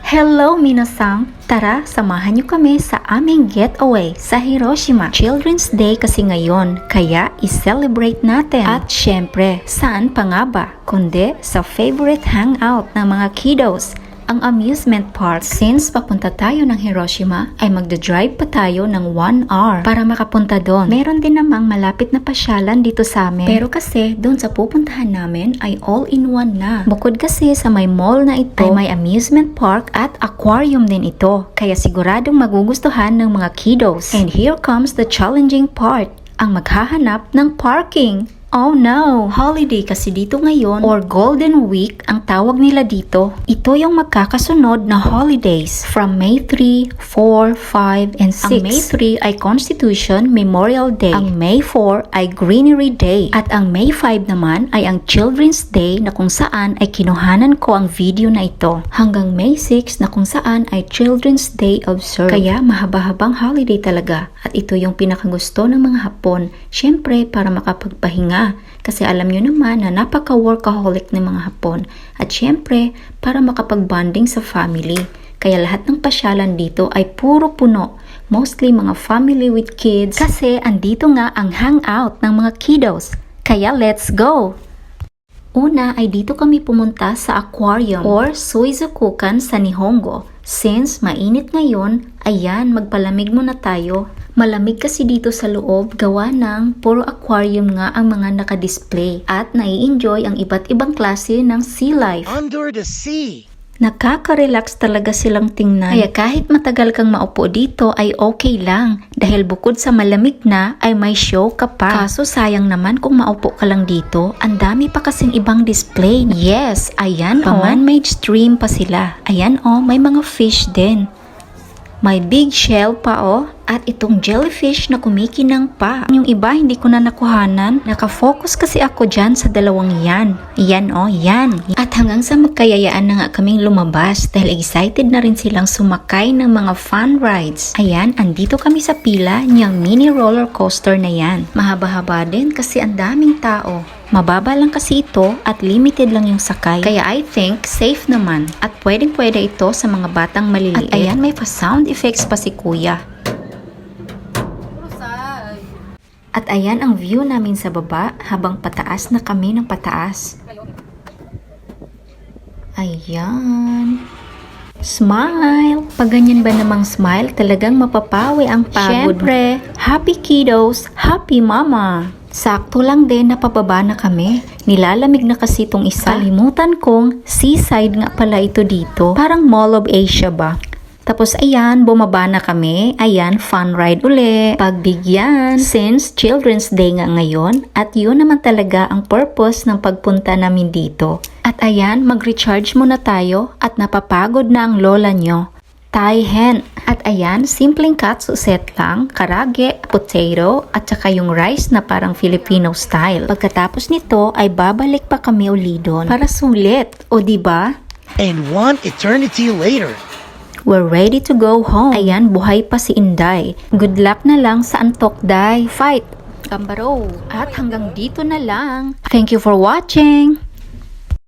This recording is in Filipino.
Hello minasang! Tara, samahan niyo kami sa aming getaway sa Hiroshima. Children's Day kasi ngayon, kaya i-celebrate natin. At syempre, saan pa nga ba? Kundi sa favorite hangout ng mga kiddos, ang amusement park. Since papunta tayo ng Hiroshima, ay magdadrive pa tayo ng 1 hour para makapunta doon. Meron din namang malapit na pasyalan dito sa amin. Pero kasi doon sa pupuntahan namin ay all-in-one na. Bukod kasi sa may mall na ito, ay may amusement park at aquarium din ito. Kaya siguradong magugustuhan ng mga kiddos. And here comes the challenging part, ang maghahanap ng parking. Oh no! Holiday kasi dito ngayon or Golden Week ang tawag nila dito. Ito yung magkakasunod na holidays from May 3, 4, 5, and 6. Ang May 3 ay Constitution Memorial Day. Ang May 4 ay Greenery Day. At ang May 5 naman ay ang Children's Day na kung saan ay kinuhanan ko ang video na ito. Hanggang May 6 na kung saan ay Children's Day observed. Kaya mahaba-habang holiday talaga. At ito yung pinakagusto ng mga Hapon. Syempre para makapagpahinga. Kasi alam nyo naman na napaka-workaholic ng mga Hapon. At syempre, para makapag-bonding sa family. Kaya lahat ng pasyalan dito ay puro puno. Mostly mga family with kids. Kasi andito nga ang hangout ng mga kiddos. Kaya let's go! Una ay dito kami pumunta sa aquarium or Suizukukan sa Nihongo. Since mainit ngayon, ayan, magpalamig muna tayo. Malamig kasi dito sa loob, gawa ng puro aquarium nga ang mga nakadisplay at nai-enjoy ang iba't ibang klase ng sea life. Under the sea. Nakaka-relax talaga silang tingnan. Kaya kahit matagal kang maupo dito ay okay lang dahil bukod sa malamig na ay may show ka pa. Kaso sayang naman kung maupo ka lang dito, ang dami pa kasing ibang display. Yes, ayan o, man-made stream pa sila. Ayan o, may mga fish din. May big shell pa o, at itong jellyfish na kumikinang pa. Yung iba hindi ko na nakuhanan. Nakafocus kasi ako dyan sa dalawang yan. Yan o, yan. At hanggang sa magkayayaan na nga kaming lumabas dahil excited na rin silang sumakay ng mga fun rides. Ayan, andito kami sa pila niyang mini roller coaster na yan. Mahaba-haba din kasi ang daming tao. Mababa lang kasi ito at limited lang yung sakay. Kaya I think safe naman. At pwedeng-pwede ito sa mga batang maliliit. At ayan, may pa-sound effects pa si kuya. At ayan ang view namin sa baba habang pataas na kami ng pataas. Ayan. Smile! Pag ganyan ba namang smile, talagang mapapawi ang pagod. Syempre, happy kiddos, happy mama! Sakto lang din na pababa na kami. Nilalamig na kasi itong isa. Kalimutan kong seaside nga pala ito dito. Parang Mall of Asia ba? Tapos ayan, bumaba na kami. Ayan, fun ride uli. Pagbigyan. Since Children's Day nga ngayon, at yun naman talaga ang purpose ng pagpunta namin dito. At ayan, mag-recharge muna tayo at napapagod na ang lola nyo. Thai hen. At ayan, simpleng katsu set lang, karage, potato, at saka yung rice na parang Filipino style. Pagkatapos nito ay babalik pa kami uli doon para sulit. O diba? And one eternity later. We're ready to go home. Ayan, buhay pa si Inday. Good luck na lang sa antok, Day. Fight! Gambaro! At hanggang dito na lang. Thank you for watching!